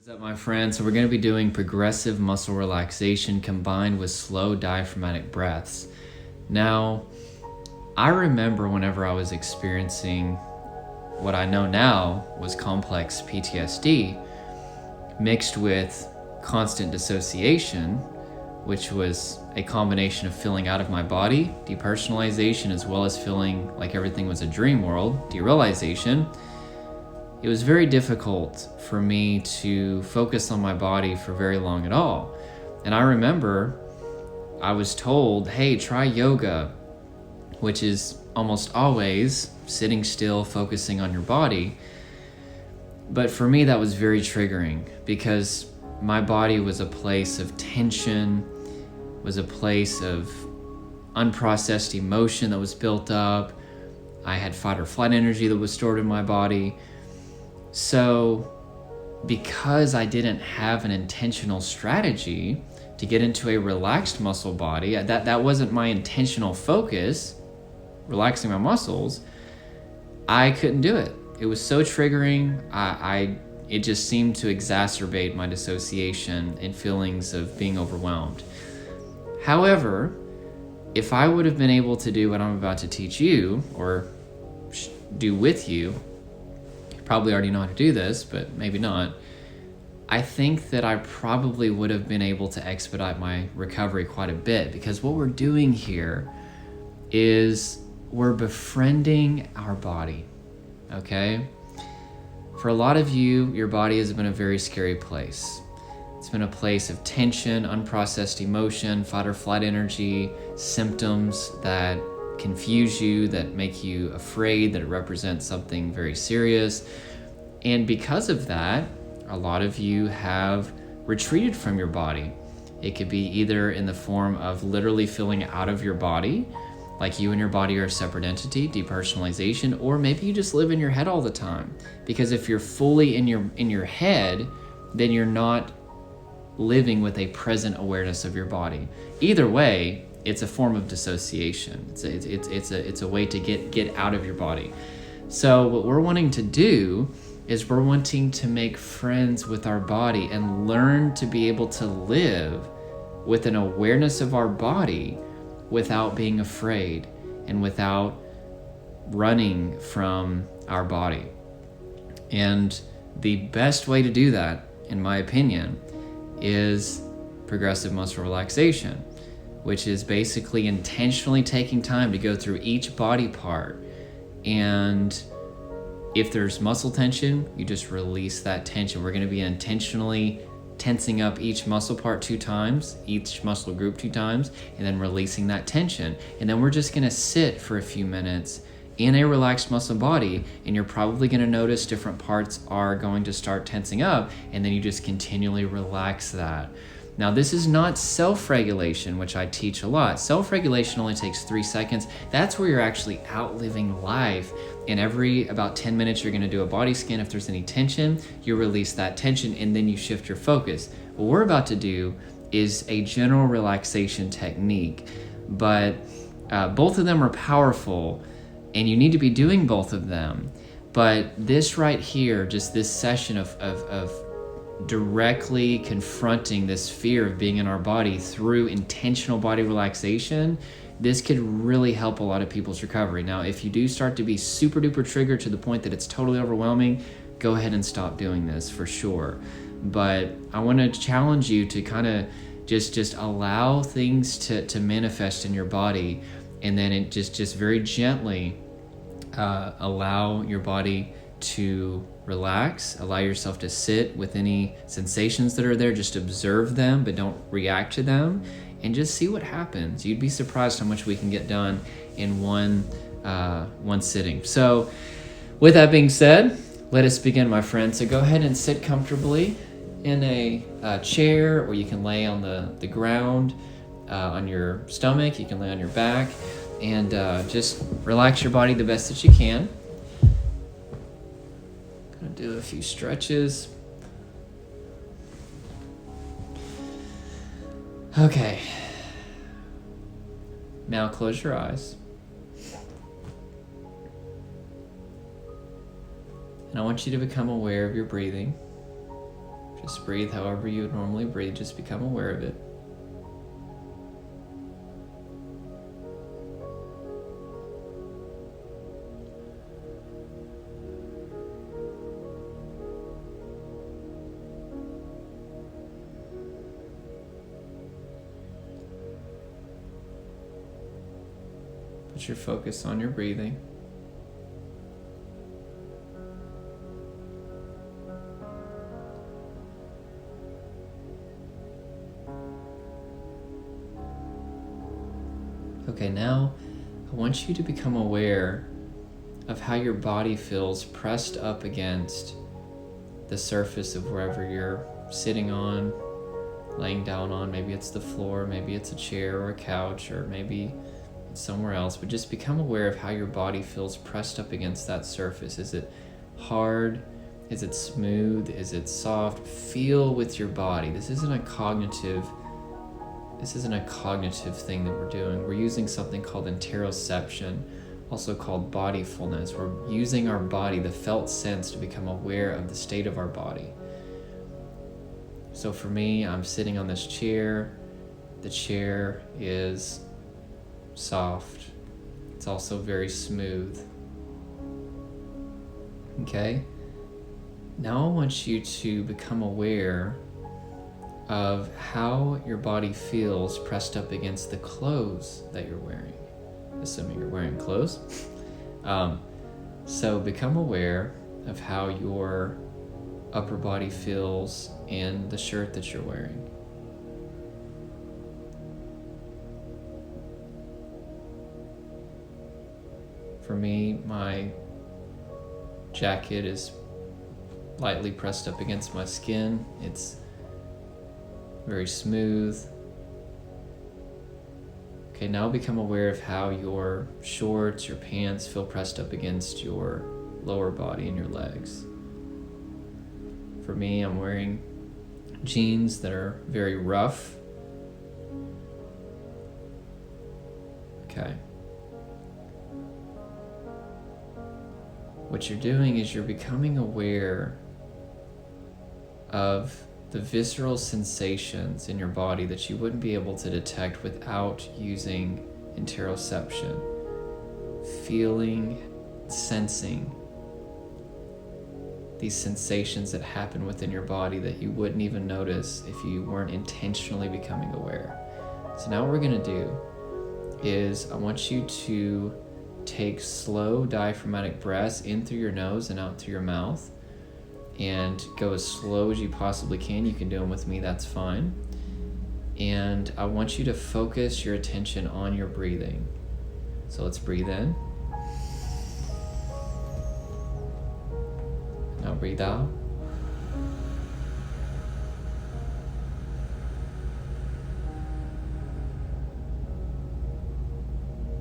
What's up, my friends? So we're going to be doing progressive muscle relaxation combined with slow diaphragmatic breaths. Now, I remember whenever I was experiencing what I know now was complex PTSD mixed with constant dissociation, which was a combination of feeling out of my body, depersonalization, as well as feeling like everything was a dream world, derealization. It was very difficult for me to focus on my body for very long at all. And I remember I was told, hey, try yoga, which is almost always sitting still, focusing on your body. But for me, that was very triggering because my body was a place of tension, was a place of unprocessed emotion that was built up. I had fight or flight energy that was stored in my body. So because I didn't have an intentional strategy to get into a relaxed muscle body, that wasn't my intentional focus, relaxing my muscles, I couldn't do it. It was so triggering. It just seemed to exacerbate my dissociation and feelings of being overwhelmed. However, if I would have been able to do what I'm about to teach you or do with you, probably already know how to do this, but maybe not. I think that I probably would have been able to expedite my recovery quite a bit, because what we're doing here is we're befriending our body, okay? For a lot of you, your body has been a very scary place. It's been a place of tension, unprocessed emotion, fight or flight energy, symptoms that confuse you, that make you afraid, that it represents something very serious. And because of that, a lot of you have retreated from your body. It could be either in the form of literally feeling out of your body, like you and your body are a separate entity, depersonalization, or maybe you just live in your head all the time. Because if you're fully in your head, then you're not living with a present awareness of your body. Either way, it's a form of dissociation. It's a way to get out of your body. So what we're wanting to do is we're wanting to make friends with our body and learn to be able to live with an awareness of our body without being afraid and without running from our body. And the best way to do that, in my opinion, is progressive muscle relaxation, which is basically intentionally taking time to go through each body part. And if there's muscle tension, you just release that tension. We're going to be intentionally tensing up each muscle part 2 times, each muscle group 2 times, and then releasing that tension. And then we're just going to sit for a few minutes in a relaxed muscle body, and you're probably going to notice different parts are going to start tensing up, and then you just continually relax that. Now, this is not self-regulation, which I teach a lot. Self-regulation only takes 3 seconds. That's where you're actually outliving life. And every about 10 minutes, you're going to do a body scan. If there's any tension, you release that tension, and then you shift your focus. What we're about to do is a general relaxation technique, but both of them are powerful, and you need to be doing both of them. But this right here, just this session of directly confronting this fear of being in our body through intentional body relaxation, this could really help a lot of people's recovery. Now, if you do start to be super duper triggered to the point that it's totally overwhelming, go ahead and stop doing this for sure. But I want to challenge you to kind of just allow things to manifest in your body, and then it just very gently allow your body to relax, allow yourself to sit with any sensations that are there, just observe them, but don't react to them, and just see what happens. You'd be surprised how much we can get done in one sitting. So with that being said, let us begin, my friends. So go ahead and sit comfortably in a chair, or you can lay on the ground, on your stomach, you can lay on your back, and just relax your body the best that you can. Gonna do a few stretches. Okay. Now close your eyes. And I want you to become aware of your breathing. Just breathe however you would normally breathe. Just become aware of it. Put your focus on your breathing. Okay, now I want you to become aware of how your body feels pressed up against the surface of wherever you're sitting on, laying down on. Maybe it's the floor, maybe it's a chair or a couch, or maybe it's somewhere else. But just become aware of how your body feels pressed up against that surface. Is it hard? Is it smooth? Is it soft? Feel with your body. This isn't a cognitive thing that we're doing. We're using something called interoception, also called bodyfulness. We're using our body, the felt sense, to become aware of the state of our body. So for me, I'm sitting on this chair. The chair is soft. It's also very smooth. Okay? Now I want you to become aware of how your body feels pressed up against the clothes that you're wearing, assuming you're wearing clothes. So become aware of how your upper body feels in the shirt that you're wearing. For me, my jacket is lightly pressed up against my skin. It's very smooth. Okay, now become aware of how your shorts, your pants feel pressed up against your lower body and your legs. For me, I'm wearing jeans that are very rough. Okay. What you're doing is you're becoming aware of the visceral sensations in your body that you wouldn't be able to detect without using interoception. Feeling, sensing these sensations that happen within your body that you wouldn't even notice if you weren't intentionally becoming aware. So now what we're going to do is I want you to take slow diaphragmatic breaths in through your nose and out through your mouth, and go as slow as you possibly can. You can do them with me, that's fine. And I want you to focus your attention on your breathing. So let's breathe in. Now breathe out.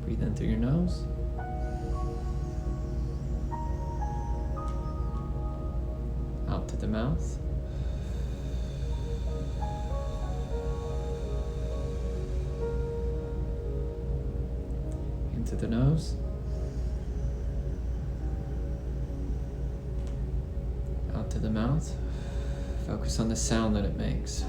Breathe in through your nose. Out to the mouth. Into the nose. Out to the mouth. Focus on the sound that it makes.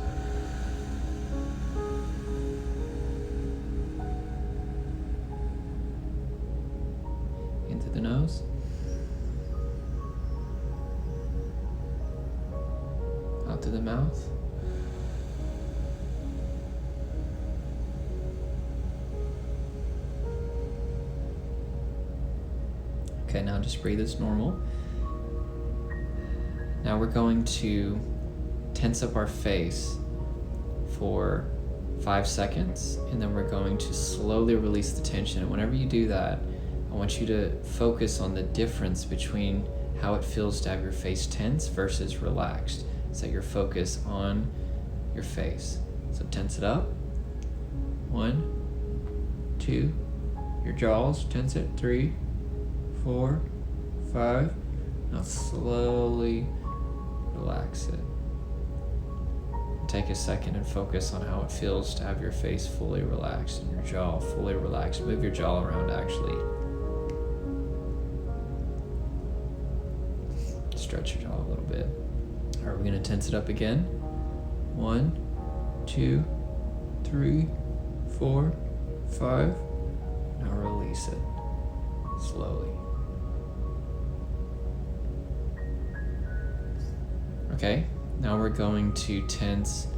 Into the nose. Out to the mouth. Okay, now just breathe as normal. Now we're going to tense up our face for 5 seconds, and then we're going to slowly release the tension. And whenever you do that, I want you to focus on the difference between how it feels to have your face tense versus relaxed. Set your focus on your face. So tense it up. 1, 2. Your jaws, tense it. 3, 4, 5. Now slowly relax it. Take a second and focus on how it feels to have your face fully relaxed and your jaw fully relaxed. Move your jaw around, actually. Stretch your jaw a little bit. Or we're going to tense it up again. 1, 2, 3, 4, 5. Now release it slowly. Okay, now we're going to tense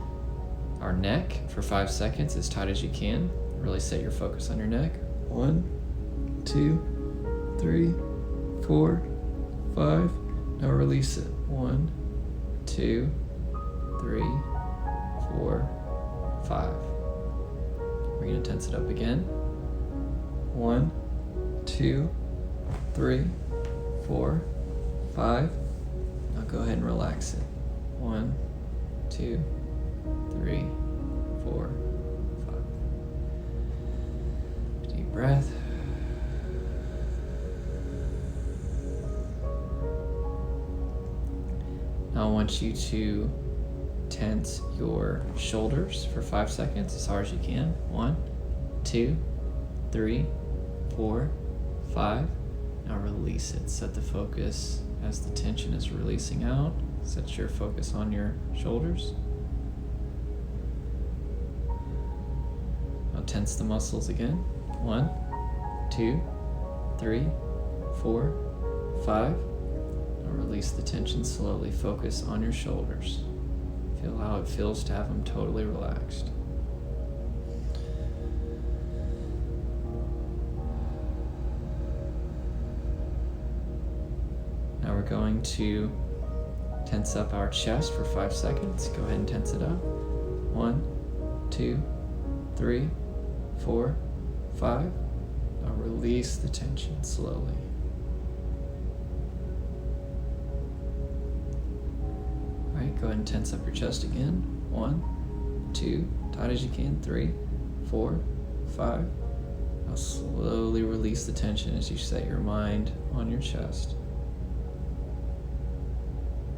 our neck for 5 seconds as tight as you can. Really set your focus on your neck. 1, 2, 3, 4, 5. Now release it. 1, 2, 3, 4, 5. We're going to tense it up again. 1, 2, 3, 4, 5. Now go ahead and relax it. 1, 2, 3, 4, 5. Deep breath. Now I want you to tense your shoulders for 5 seconds as hard as you can. 1, 2, 3, 4, 5. Now release it. Set the focus as the tension is releasing out. Set your focus on your shoulders. Now tense the muscles again. 1, 2, 3, 4, 5. Now release the tension slowly. Focus on your shoulders. Feel how it feels to have them totally relaxed. Now we're going to tense up our chest for 5 seconds. Go ahead and tense it up. 1, 2, 3, 4, 5. Now release the tension slowly. All right, go ahead and tense up your chest again. 1, 2, tight as you can. 3, 4, 5. Now slowly release the tension as you set your mind on your chest.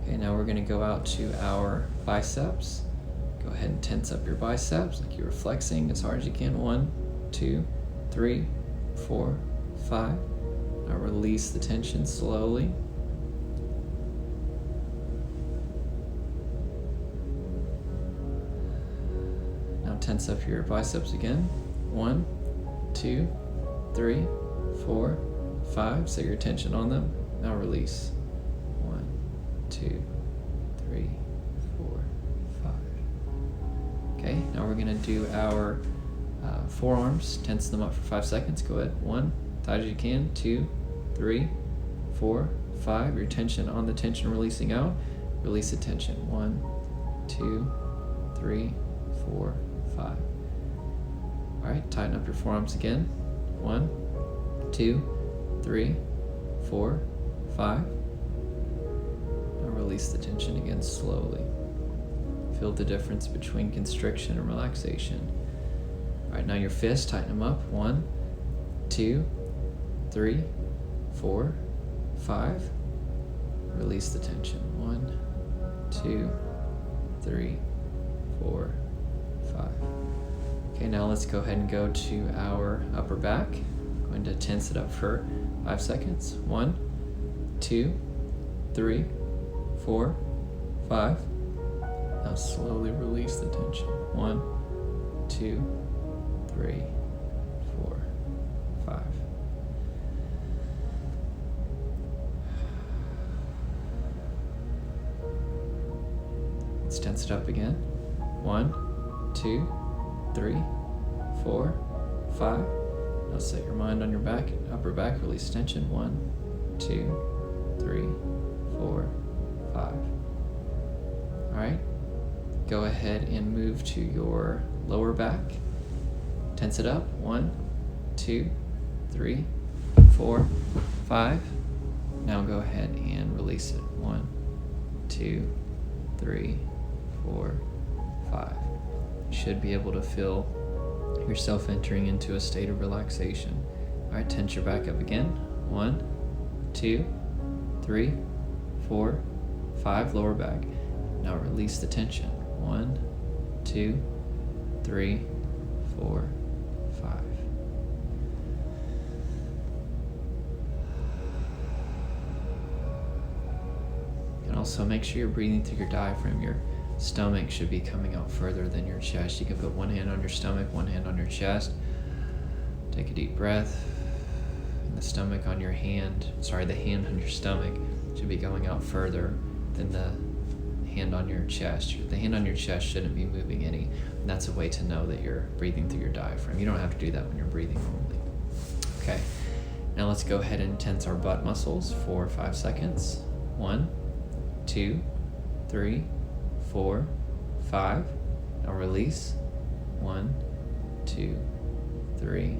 Okay, now we're going to go out to our biceps. Go ahead and tense up your biceps like you were flexing as hard as you can. 1, 2, 3, 4, 5. Now release the tension slowly. Now tense up your biceps again. 1, 2, 3, 4, 5. Set your tension on them. Now release. 1, 2, 3, 4, 5. Okay, now we're going to do our forearms. Tense them up for 5 seconds. Go ahead. 1, tight as you can. 2, 3, 4, 5. Your tension on the tension releasing out. Release the tension. 1, 2, 3, 4, 5. All right, tighten up your forearms again. 1, 2, 3, 4, 5. Release the tension again slowly. Feel the difference between constriction and relaxation. All right, now your fists, tighten them up. 1, 2, 3, 4, 5. Release the tension. 1, 2, 3, 4, 5. Okay, now let's go ahead and go to our upper back. I'm going to tense it up for 5 seconds. 1, 2, 3, 4, 5. Now slowly release the tension. 1, 2, 3, 4, 5. Let's tense it up again. 1, 2, 3, 4, 5. Now set your mind on your back, upper back, release tension. 1, 2, 3, 4, 5. All right, go ahead and move to your lower back. Tense it up. 1, 2, 3, 4, 5. Now go ahead and release it. 1, 2, 3, 4, 5. You should be able to feel yourself entering into a state of relaxation. All right, tense your back up again. 1, 2, 3, 4, 5. Lower back. Now release the tension. 1, 2, 3, 4, 5. You can Also, make sure you're breathing through your diaphragm. Your stomach should be coming out further than your chest. You can put one hand on your stomach, one hand on your chest. Take a deep breath. And the stomach on your hand, the hand on your stomach should be going out further than the hand on your chest. The hand on your chest shouldn't be moving any. And that's a way to know that you're breathing through your diaphragm. You don't have to do that when you're breathing normally. Okay, now let's go ahead and tense our butt muscles for 5 seconds. 1, 2, 3, 4, 5. Now release. 1, 2, 3,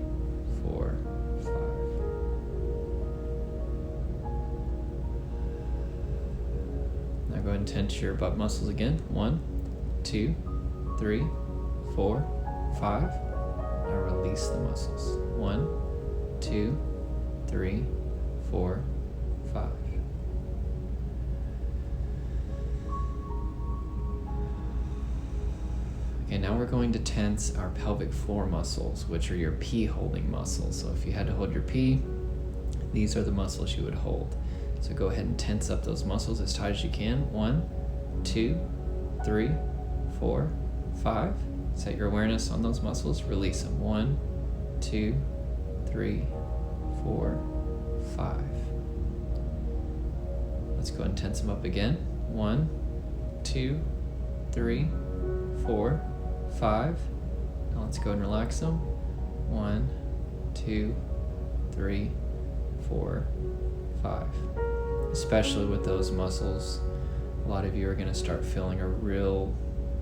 4, 5. Now go ahead and tense your butt muscles again. 1, 2, 3, 4, 5. Now release the muscles. 1, 2, 3, 4, 5. Okay, now we're going to tense our pelvic floor muscles, which are your pee holding muscles. So if you had to hold your pee, these are the muscles you would hold. So go ahead and tense up those muscles as tight as you can. 1, 2, 3, 4, 5. Set your awareness on those muscles. Release them. 1, 2, 3, 4, 5. Let's go ahead and tense them up again. 1, 2, 3, 4, 5. Now let's go and relax them. 1, 2, 3, 4, 5. Especially with those muscles, a lot of you are going to start feeling a real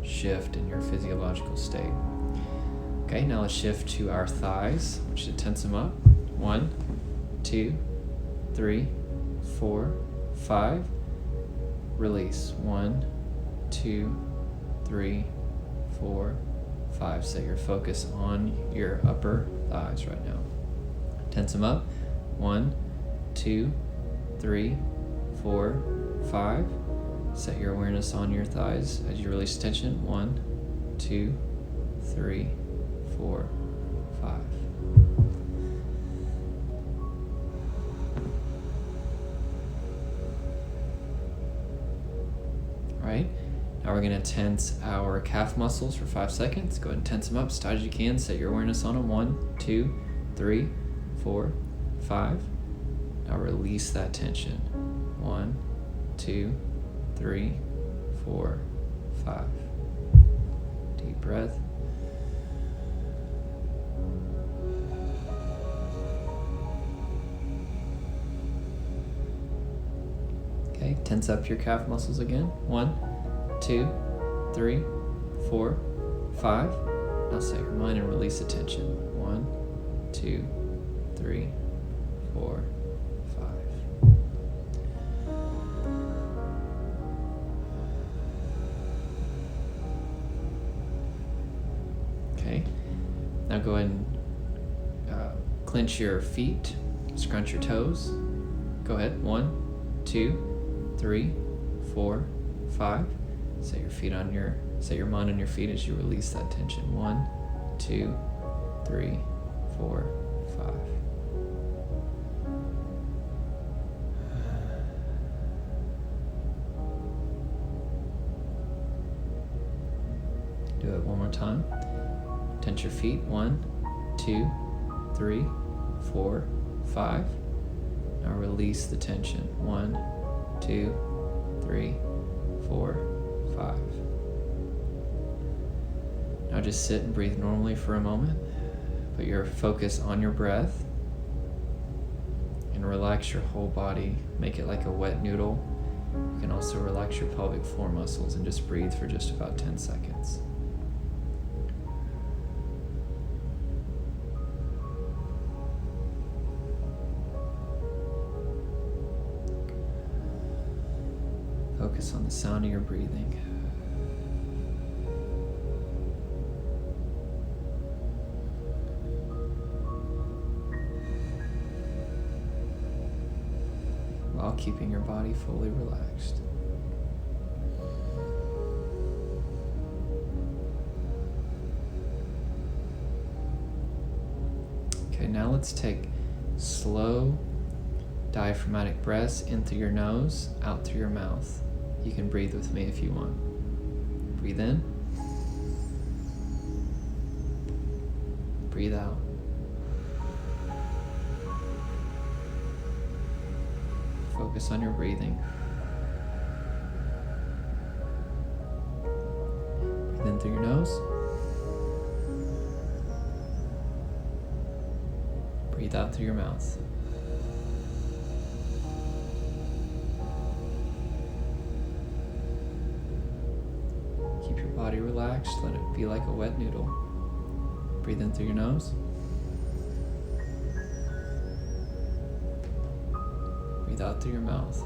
shift in your physiological state. Okay, now let's shift to our thighs. We should tense them up. 1, 2, 3, 4, 5. Release. 1, 2, 3, 4, 5. Set your focus on your upper thighs right now. Tense them up. 1, 2, 3, 4, 5. Set your awareness on your thighs as you release tension. 1, 2, 3, 4, 5. All right. Now we're going to tense our calf muscles for 5 seconds. Go ahead and tense them up as tight as you can. Set your awareness on them. 1, 2, 3, 4, 5. Now release that tension. 1, 2, 3, 4, 5. Deep breath. Okay, tense up your calf muscles again. 1, 2, 3, 4, 5. Now set your mind and release the tension. 1, 2, 3, 4, 5. Okay, now go ahead and clench your feet, scrunch your toes. Go ahead. 1, 2, 3, 4, 5. Set your mind on your feet as you release that tension. 1, 2, 3, 4, 5. Do it one more time. Tense your feet. 1, 2, 3, 4, 5. Now release the tension. 1, 2, 3, 4, 5. Now just sit and breathe normally for a moment. Put your focus on your breath and relax your whole body. Make it like a wet noodle. You can also relax your pelvic floor muscles and just breathe for just about 10 seconds. Focus on the sound of your breathing. While keeping your body fully relaxed. Okay, now let's take slow diaphragmatic breaths in through your nose, out through your mouth. You can breathe with me if you want. Breathe in. Breathe out. Focus on your breathing. Breathe in through your nose. Breathe out through your mouth. Keep your body relaxed. Let it be like a wet noodle. Breathe in through your nose. Breathe out through your mouth.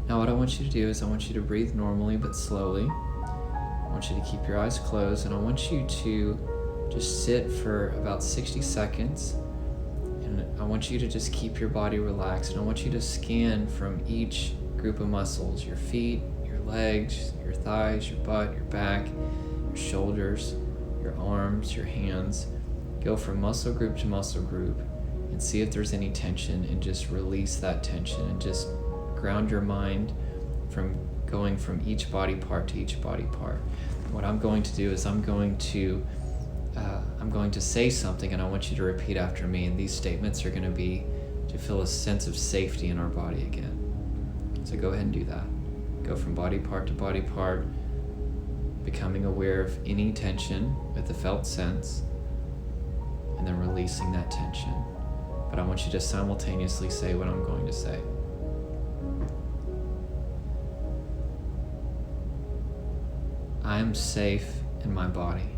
Now what I want you to do is I want you to breathe normally but slowly. I want you to keep your eyes closed, and I want you to just sit for about 60 seconds. And I want you to just keep your body relaxed, and I want you to scan from each group of muscles: your feet, your legs, your thighs, your butt, your back, your shoulders, your arms, your hands. Go from muscle group to muscle group and see if there's any tension, and just release that tension, and just ground your mind from going from each body part to each body part. What I'm going to do is I'm going to say something, and I want you to repeat after me, and these statements are going to be to feel a sense of safety in our body again. So go ahead and do that. Go from body part to body part, becoming aware of any tension with the felt sense, and then releasing that tension. But I want you to simultaneously say what I'm going to say. I am safe in my body.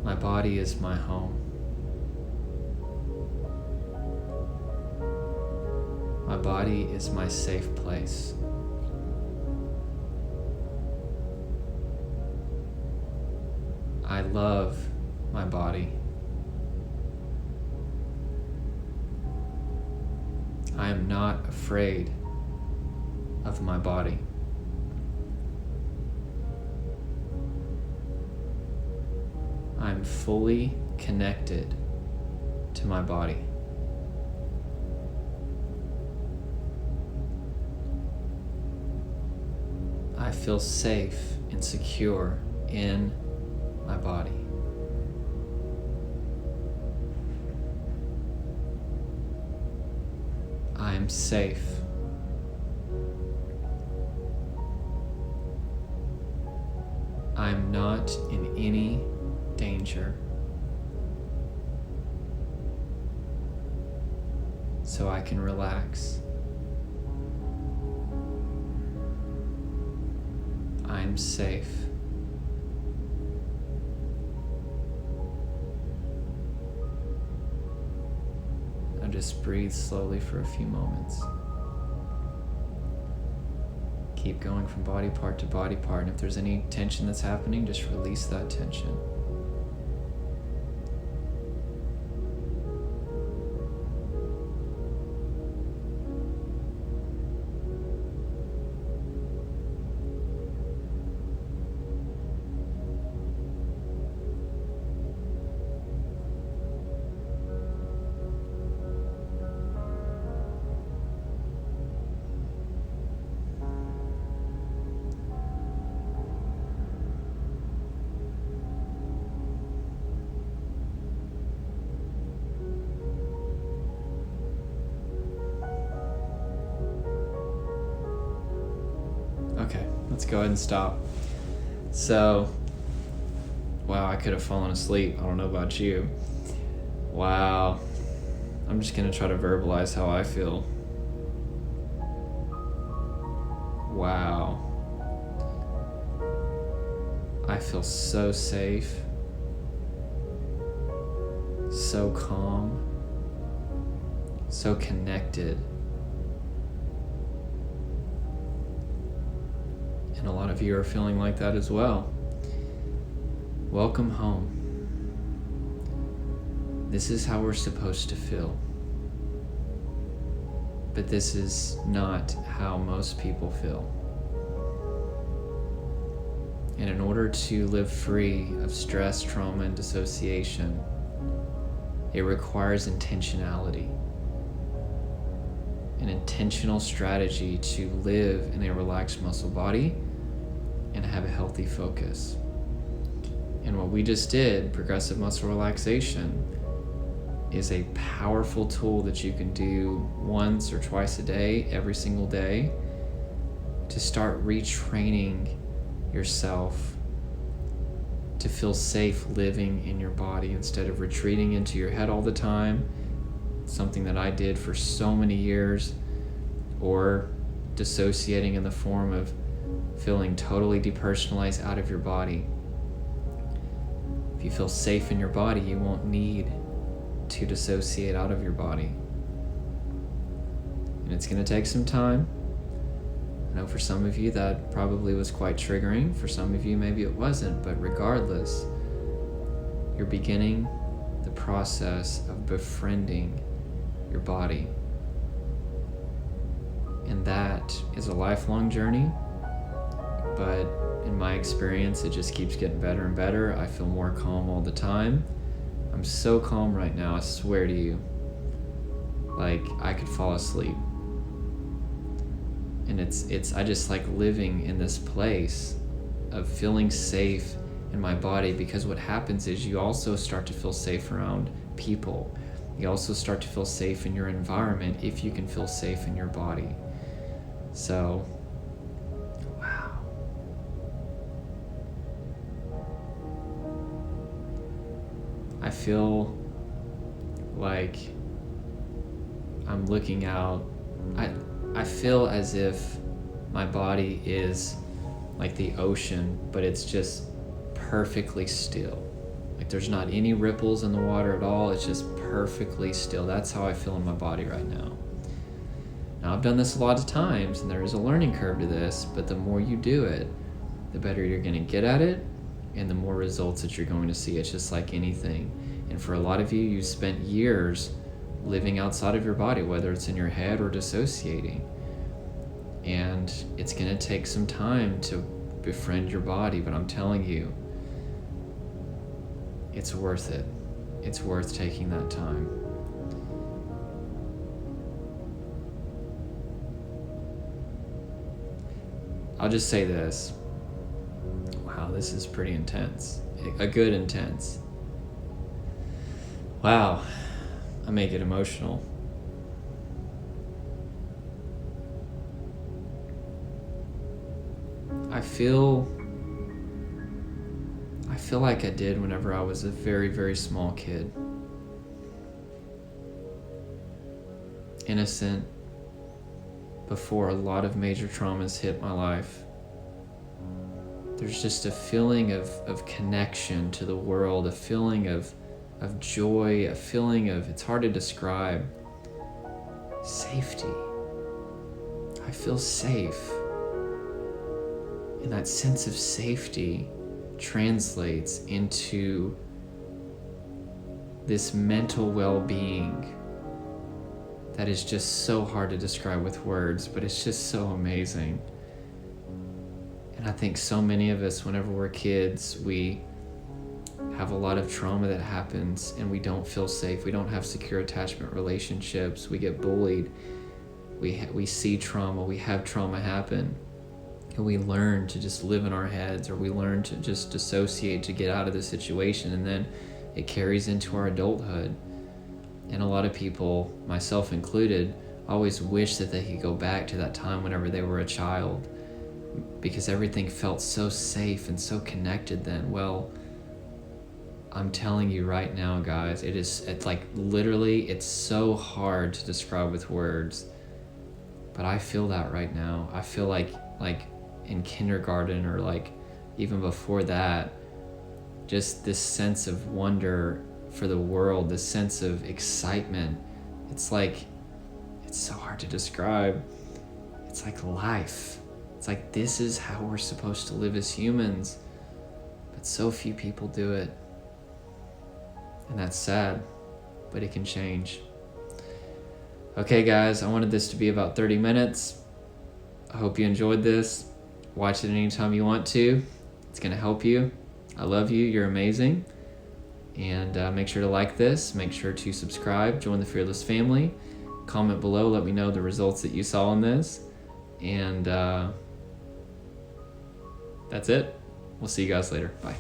My body is my home. My body is my safe place. I love my body. I am not afraid of my body. I'm fully connected to my body. I feel safe and secure in my body. I am safe. I am not in any danger. So I can relax. I am safe. Now just breathe slowly for a few moments. Keep going from body part to body part, and if there's any tension that's happening, just release that tension. Okay, let's go ahead and stop. So, wow, I could have fallen asleep. I don't know about you. Wow. I'm just going to try to verbalize how I feel. Wow. I feel so safe, so calm, so connected. And a lot of you are feeling like that as well. Welcome home. This is how we're supposed to feel. But this is not how most people feel. And in order to live free of stress, trauma, and dissociation, it requires intentionality. An intentional strategy to live in a relaxed muscle body and have a healthy focus. And what we just did, progressive muscle relaxation, is a powerful tool that you can do once or twice a day, every single day, to start retraining yourself to feel safe living in your body instead of retreating into your head all the time, something that I did for so many years, or dissociating in the form of feeling totally depersonalized out of your body. If you feel safe in your body, you won't need to dissociate out of your body. And it's going to take some time. I know for some of you that probably was quite triggering. For some of you, maybe it wasn't. But regardless, you're beginning the process of befriending your body. And that is a lifelong journey. But in my experience, it just keeps getting better and better. I feel more calm all the time. I'm so calm right now, I swear to you. Like, I could fall asleep. And I just like living in this place of feeling safe in my body, because what happens is you also start to feel safe around people. You also start to feel safe in your environment if you can feel safe in your body. So, wow. I feel like I'm looking out. I feel as if my body is like the ocean, but it's just perfectly still. Like there's not any ripples in the water at all. It's just perfectly still. That's how I feel in my body right now. Now, I've done this a lot of times, and there is a learning curve to this, but the more you do it, the better you're going to get at it, and the more results that you're going to see. It's just like anything. And for a lot of you, you spent years living outside of your body, whether it's in your head or dissociating. And it's going to take some time to befriend your body, but I'm telling you, it's worth it. It's worth taking that time. I'll just say this. Wow, this is pretty intense. A good intense. Wow, I may get emotional. I feel like I did whenever I was a very, very small kid. Innocent, before a lot of major traumas hit my life. There's just a feeling of connection to the world, a feeling of joy, a feeling of, it's hard to describe, safety. I feel safe. And that sense of safety translates into this mental well-being that is just so hard to describe with words, but it's just so amazing. And I think so many of us, whenever we're kids, we have a lot of trauma that happens and we don't feel safe. We don't have secure attachment relationships. We get bullied. We see trauma. We have trauma happen. And we learn to just live in our heads, or we learn to just dissociate to get out of the situation, and then it carries into our adulthood. And a lot of people, myself included, always wish that they could go back to that time whenever they were a child, because everything felt so safe and so connected then. Well, I'm telling you right now, guys, it's like literally, it's so hard to describe with words, but I feel that right now. I feel like in kindergarten, or like even before that, just this sense of wonder for the world, this sense of excitement. It's like, it's so hard to describe. It's like life. It's like, this is how we're supposed to live as humans, but so few people do it. And that's sad, but it can change. Okay, guys, I wanted this to be about 30 minutes. I hope you enjoyed this. Watch it anytime you want to. It's going to help you. I love you. You're amazing. And make sure to like this. Make sure to subscribe. Join the Fearless family. Comment below. Let me know the results that you saw in this. And that's it. We'll see you guys later. Bye.